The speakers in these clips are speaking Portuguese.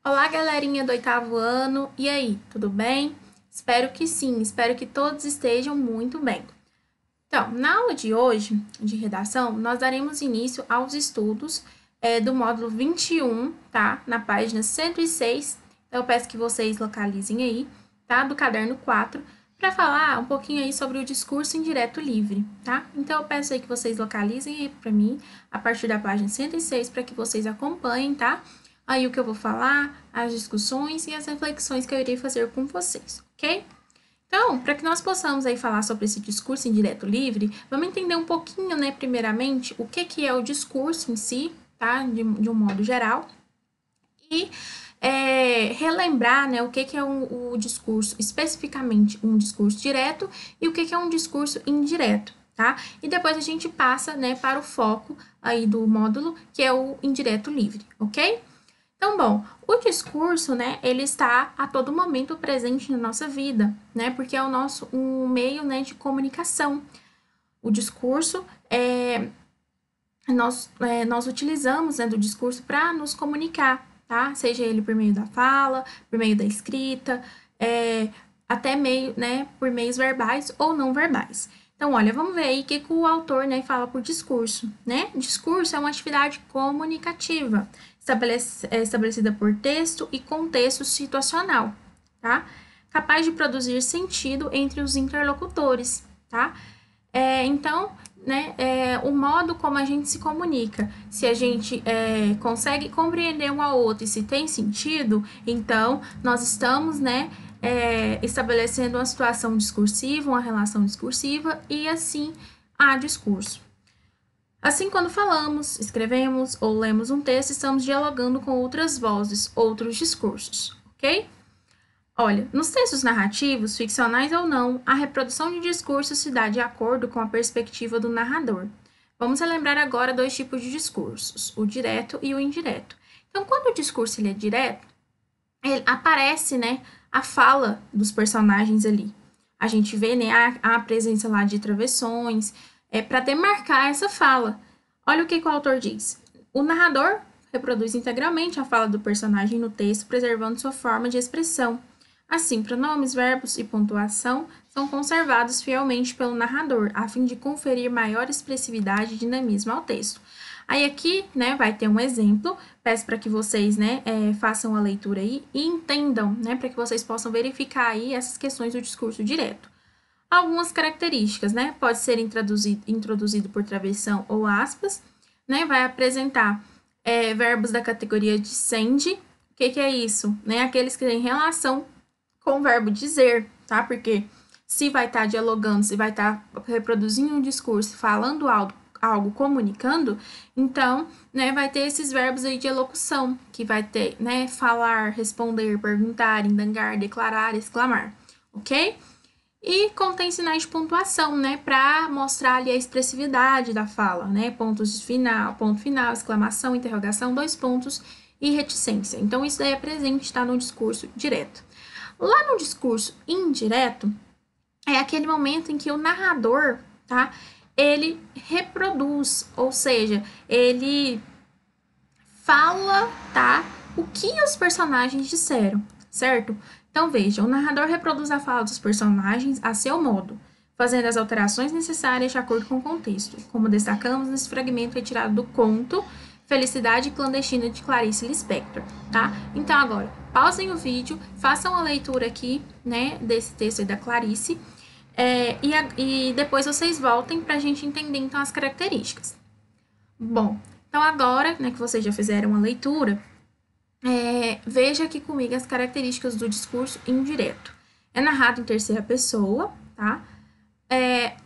Olá, galerinha do oitavo ano. E aí, tudo bem? Espero que sim, espero que todos estejam muito bem. Então, na aula de hoje, de redação, nós daremos início aos estudos do módulo 21, tá? Na página 106. Então, eu peço que vocês localizem aí, tá? Do caderno 4, para falar um pouquinho aí sobre o discurso indireto livre, tá? Então, eu peço aí que vocês localizem aí para mim, a partir da página 106, para que vocês acompanhem, tá? Aí o que eu vou falar, as discussões e as reflexões que eu irei fazer com vocês, ok? Então, para que nós possamos aí falar sobre esse discurso indireto livre, vamos entender um pouquinho, né, primeiramente, o que é o discurso em si, tá? De um modo geral. E relembrar, né, o que é o discurso, especificamente um discurso direto e o que é um discurso indireto, tá? E depois a gente passa, né, para o foco aí do módulo, que é o indireto livre, ok? Então, bom, o discurso, né, ele está a todo momento presente na nossa vida, né, porque é o nosso um meio, né, de comunicação. O discurso nós utilizamos, né, do discurso para nos comunicar, tá? Seja ele por meio da fala, por meio da escrita, até meio, né, por meios verbais ou não verbais. Então, olha, vamos ver aí o que o autor, né, fala por discurso, né? Discurso é uma atividade comunicativa, estabelecida por texto e contexto situacional, tá? Capaz de produzir sentido entre os interlocutores, tá? Então, né, o modo como a gente se comunica, se a gente consegue compreender um ao outro e se tem sentido, então nós estamos, né, estabelecendo uma situação discursiva, uma relação discursiva e assim há discurso. Assim, quando falamos, escrevemos ou lemos um texto, estamos dialogando com outras vozes, outros discursos, ok? Olha, nos textos narrativos, ficcionais ou não, a reprodução de discursos se dá de acordo com a perspectiva do narrador. Vamos relembrar agora dois tipos de discursos, o direto e o indireto. Então, quando o discurso ele é direto, ele aparece, né, a fala dos personagens ali. A gente vê, né, a presença lá de travessões, para demarcar essa fala. Olha o que o autor diz. O narrador reproduz integralmente a fala do personagem no texto, preservando sua forma de expressão. Assim, pronomes, verbos e pontuação são conservados fielmente pelo narrador, a fim de conferir maior expressividade e dinamismo ao texto. Aí aqui, né, vai ter um exemplo, peço para que vocês, né, façam a leitura aí e entendam, né, para que vocês possam verificar aí essas questões do discurso direto. Algumas características, né, pode ser introduzido por travessão ou aspas, né, vai apresentar verbos da categoria de sende. O que é isso? Né, aqueles que têm relação com o verbo dizer, tá? Porque se vai estar dialogando, se vai estar reproduzindo um discurso, falando algo, comunicando, então, né, vai ter esses verbos aí de elocução, que vai ter, né, falar, responder, perguntar, indagar, declarar, exclamar, ok? E contém sinais de pontuação, né, para mostrar ali a expressividade da fala, né, pontos de final, ponto final, exclamação, interrogação, dois pontos e reticência. Então, isso daí é presente, tá, no discurso direto. Lá no discurso indireto, é aquele momento em que o narrador, tá, ele reproduz, ou seja, ele fala, tá, o que os personagens disseram, certo? Então, veja, o narrador reproduz a fala dos personagens a seu modo, fazendo as alterações necessárias de acordo com o contexto, como destacamos nesse fragmento retirado do conto Felicidade Clandestina de Clarice Lispector, tá? Então, agora, pausem o vídeo, façam a leitura aqui, né, desse texto aí da Clarice, e depois vocês voltem para a gente entender, então, as características. Bom, então agora, né, que vocês já fizeram a leitura, veja aqui comigo as características do discurso indireto. É narrado em terceira pessoa, tá?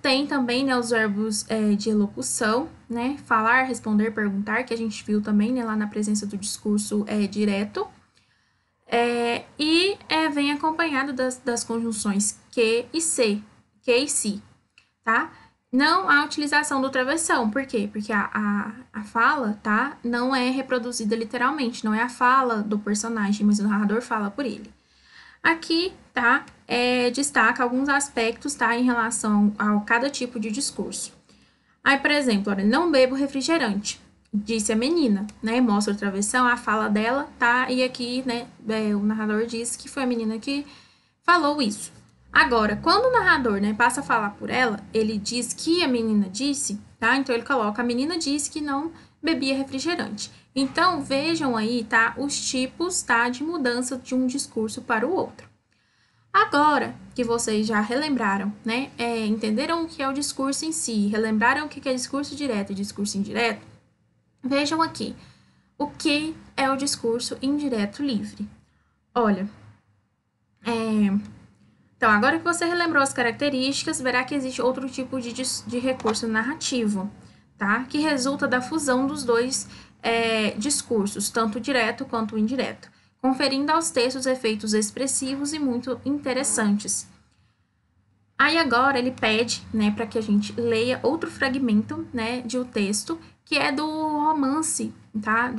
Tem também, né, os verbos de elocução, né? Falar, responder, perguntar, que a gente viu também, né, lá na presença do discurso direto. E vem acompanhado das conjunções que e se, tá? Não há utilização do travessão, por quê? Porque a fala, tá? Não é reproduzida literalmente, não é a fala do personagem, mas o narrador fala por ele. Aqui, tá? Destaca alguns aspectos, tá? Em relação a cada tipo de discurso. Aí, por exemplo, olha, não bebo refrigerante. disse a menina, né? Mostra outra versão, a fala dela, tá? E aqui, né, o narrador diz que foi a menina que falou isso. Agora, quando o narrador, né, passa a falar por ela, ele diz que a menina disse, tá? Então ele coloca, a menina disse que não bebia refrigerante. Então, vejam aí, tá, os tipos, tá, de mudança de um discurso para o outro. Agora que vocês já relembraram, né, entenderam o que é o discurso em si, relembraram o que é discurso direto e discurso indireto, vejam aqui, o que é o discurso indireto livre? Olha, então, agora que você relembrou as características, verá que existe outro tipo de recurso narrativo, tá? Que resulta da fusão dos dois discursos, tanto direto quanto indireto, conferindo aos textos efeitos expressivos e muito interessantes. Aí agora ele pede, né, para que a gente leia outro fragmento, né, de um texto, que é do romance, tá?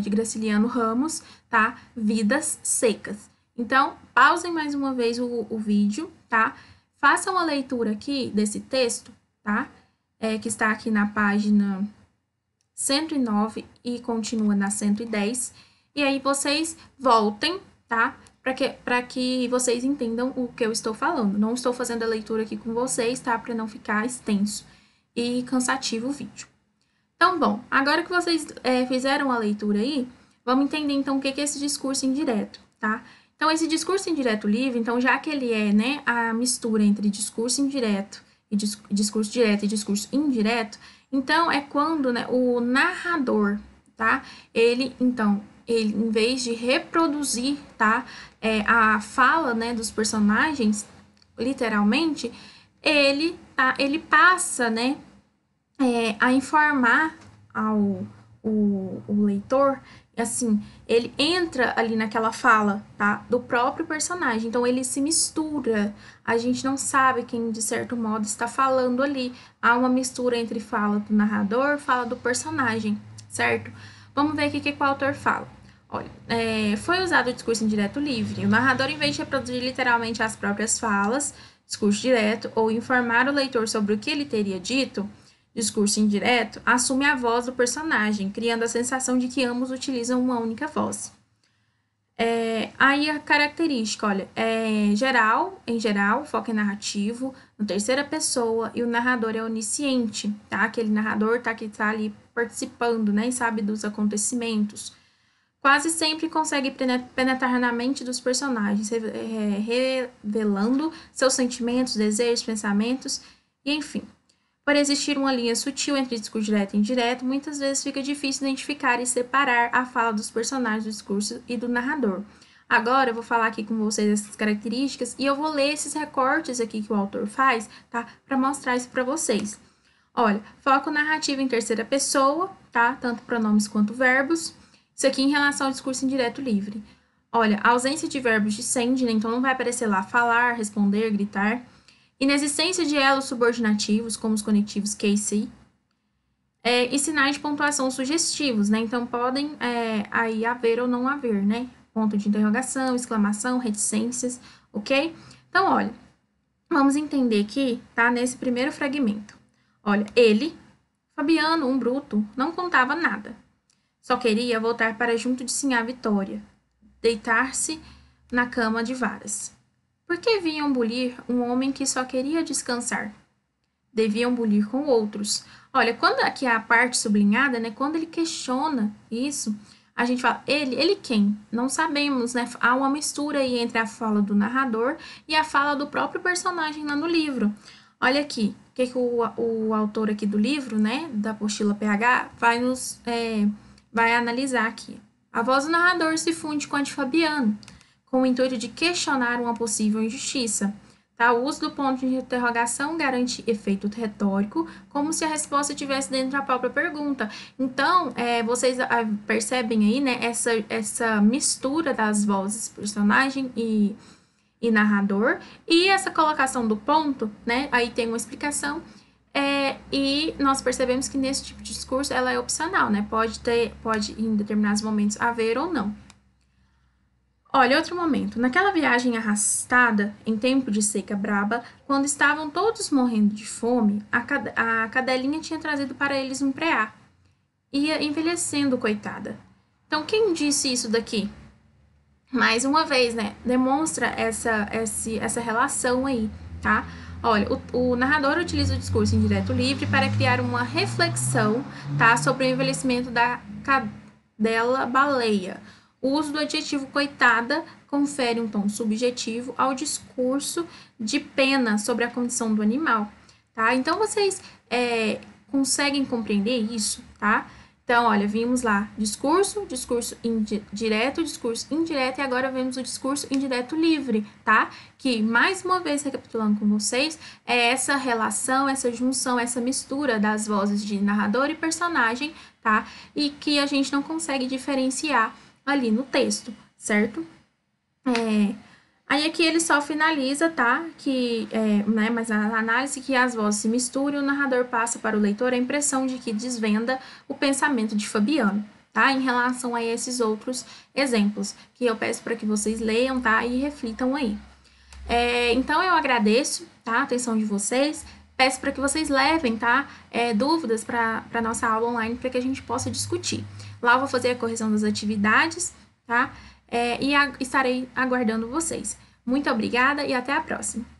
De Graciliano Ramos, tá? Vidas Secas. Então, pausem mais uma vez o vídeo, tá? Façam a leitura aqui desse texto, tá? Que está aqui na página 109 e continua na 110. E aí vocês voltem, tá? Para que vocês entendam o que eu estou falando. Não estou fazendo a leitura aqui com vocês, tá? Para não ficar extenso e cansativo o vídeo. Então, bom, agora que vocês fizeram a leitura aí, vamos entender então o que é esse discurso indireto, tá? Então, esse discurso indireto livre, então, já que ele é, né, a mistura entre discurso indireto e discurso direto e discurso indireto, então é quando, né, o narrador, tá? Ele, em vez de reproduzir, tá, a fala, né, dos personagens, literalmente, ele passa, né, a informar o leitor, assim, ele entra ali naquela fala, tá? Do próprio personagem. Então, ele se mistura. A gente não sabe quem, de certo modo, está falando ali. Há uma mistura entre fala do narrador e fala do personagem, certo? Vamos ver aqui o que o autor fala. Olha, foi usado o discurso indireto livre. O narrador, em vez de reproduzir literalmente as próprias falas, discurso direto, ou informar o leitor sobre o que ele teria dito, discurso indireto, assume a voz do personagem, criando a sensação de que ambos utilizam uma única voz. Aí a característica, olha, em geral, foco é narrativo, na terceira pessoa, e o narrador é onisciente, tá? Aquele narrador que tá ali participando, né, e sabe dos acontecimentos. Quase sempre consegue penetrar na mente dos personagens, revelando seus sentimentos, desejos, pensamentos, e enfim. Por existir uma linha sutil entre discurso direto e indireto, muitas vezes fica difícil identificar e separar a fala dos personagens do discurso e do narrador. Agora eu vou falar aqui com vocês essas características e eu vou ler esses recortes aqui que o autor faz, tá? Para mostrar isso para vocês. Olha, foco narrativo em terceira pessoa, tá? Tanto pronomes quanto verbos. Isso aqui em relação ao discurso indireto livre. Olha, ausência de verbos de send, né? Então não vai aparecer lá falar, responder, gritar. Inexistência de elos subordinativos, como os conectivos que e se, e sinais de pontuação sugestivos, né? Então, podem aí haver ou não haver, né? Ponto de interrogação, exclamação, reticências, ok? Então, olha, vamos entender aqui, tá? Nesse primeiro fragmento. Olha, ele, Fabiano, um bruto, não contava nada. Só queria voltar para junto de Sinhá Vitória, deitar-se na cama de varas. Por que vinham bulir um homem que só queria descansar? Deviam bulir com outros. Olha, quando aqui a parte sublinhada, né? Quando ele questiona isso, a gente fala, ele quem? Não sabemos, né? Há uma mistura aí entre a fala do narrador e a fala do próprio personagem lá no livro. Olha aqui, o que o autor aqui do livro, né? Da apostila PH, vai analisar aqui. A voz do narrador se funde com a de Fabiano, com o intuito de questionar uma possível injustiça. Tá? O uso do ponto de interrogação garante efeito retórico, como se a resposta estivesse dentro da própria pergunta. Então, vocês percebem aí, né, essa mistura das vozes personagem e narrador, e essa colocação do ponto, né, aí tem uma explicação, e nós percebemos que nesse tipo de discurso ela é opcional, né, pode em determinados momentos haver ou não. Olha, outro momento. Naquela viagem arrastada, em tempo de seca braba, quando estavam todos morrendo de fome, a cadelinha tinha trazido para eles um preá. Ia envelhecendo, coitada. Então, quem disse isso daqui? Mais uma vez, né? Demonstra essa relação aí, tá? Olha, o narrador utiliza o discurso indireto livre para criar uma reflexão, tá? Sobre o envelhecimento da cadela baleia. O uso do adjetivo coitada confere um tom subjetivo ao discurso de pena sobre a condição do animal, tá? Então, vocês conseguem compreender isso, tá? Então, olha, vimos lá discurso direto, discurso indireto, e agora vemos o discurso indireto livre, tá? Que, mais uma vez, recapitulando com vocês, é essa relação, essa junção, essa mistura das vozes de narrador e personagem, tá? E que a gente não consegue diferenciar ali no texto, certo? Aí aqui ele só finaliza, tá? Que, né, mas a análise que as vozes se misturam e o narrador passa para o leitor a impressão de que desvenda o pensamento de Fabiano, tá? Em relação a esses outros exemplos, que eu peço para que vocês leiam, tá? E reflitam aí. Então eu agradeço, tá? A atenção de vocês. Peço para que vocês levem, tá? Dúvidas para a nossa aula online para que a gente possa discutir. Lá eu vou fazer a correção das atividades, tá? E estarei aguardando vocês. Muito obrigada e até a próxima!